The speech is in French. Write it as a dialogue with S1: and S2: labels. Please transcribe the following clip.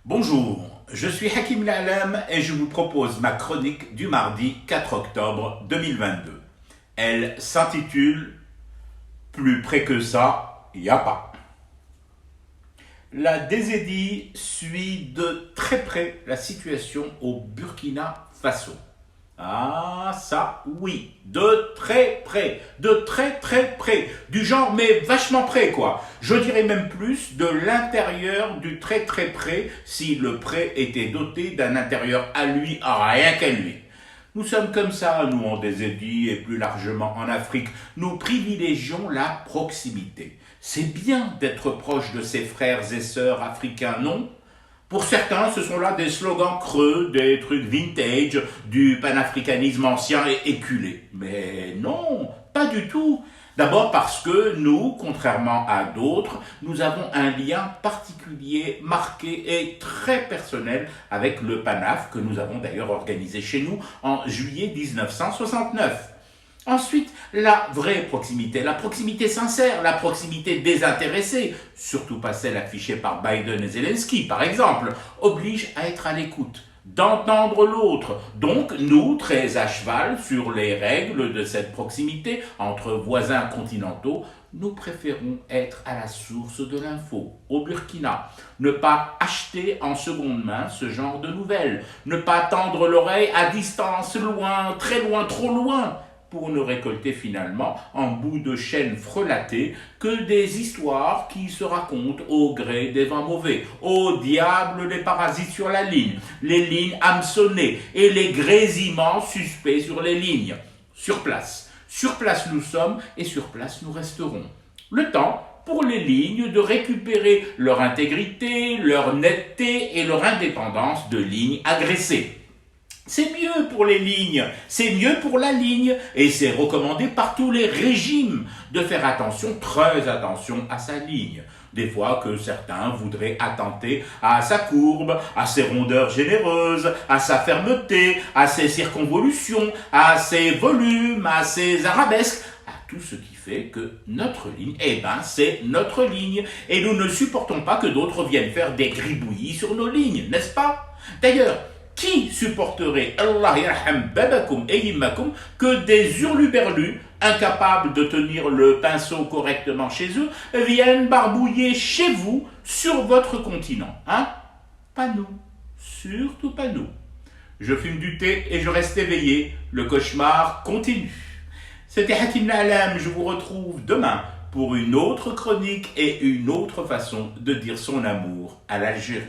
S1: Bonjour, je suis Hakim La'alam et je vous propose ma chronique du mardi 4 octobre 2022. Elle s'intitule Plus près que ça, y a pas. La DZI suit de très près la situation au Burkina Faso. Ah, ça, oui, de très près, de très très près, du genre mais vachement près quoi. Je dirais même plus de l'intérieur du très très près si le près était doté d'un intérieur à lui, rien qu'à lui. Nous sommes comme ça, nous en DZI et plus largement en Afrique, nous privilégions la proximité. C'est bien d'être proche de ses frères et sœurs africains, non ? Pour certains, ce sont là des slogans creux, des trucs vintage, du panafricanisme ancien et éculé. Mais non, pas du tout. D'abord parce que nous, contrairement à d'autres, nous avons un lien particulier, marqué et très personnel avec le PANAF que nous avons d'ailleurs organisé chez nous en juillet 1969. Ensuite, la vraie proximité, la proximité sincère, la proximité désintéressée, surtout pas celle affichée par Biden et Zelensky par exemple, oblige à être à l'écoute, d'entendre l'autre. Donc, nous, très à cheval sur les règles de cette proximité entre voisins continentaux, nous préférons être à la source de l'info, au Burkina. Ne pas acheter en seconde main ce genre de nouvelles. Ne pas tendre l'oreille à distance, loin, très loin, trop loin, pour ne récolter finalement, en bout de chaîne frelatée, que des histoires qui se racontent au gré des vents mauvais. Au diable les parasites sur la ligne, les lignes hameçonnées et les grésillements suspects sur les lignes. Sur place nous sommes et sur place nous resterons. Le temps pour les lignes de récupérer leur intégrité, leur netteté et leur indépendance de lignes agressées. C'est mieux pour les lignes, c'est mieux pour la ligne, et c'est recommandé par tous les régimes de faire attention, très attention à sa ligne. Des fois que certains voudraient attenter à sa courbe, à ses rondeurs généreuses, à sa fermeté, à ses circonvolutions, à ses volumes, à ses arabesques, à tout ce qui fait que notre ligne, c'est notre ligne, et nous ne supportons pas que d'autres viennent faire des gribouillis sur nos lignes, n'est-ce pas ? D'ailleurs, qui supporterait, Allah yarham babakum et yimmakum, que des hurluberlus, incapables de tenir le pinceau correctement chez eux, viennent barbouiller chez vous, sur votre continent, hein ? Pas nous, surtout pas nous. Je fume du thé et je reste éveillé, le cauchemar continue. C'était Hakim La'alam, je vous retrouve demain pour une autre chronique et une autre façon de dire son amour à l'Algérie.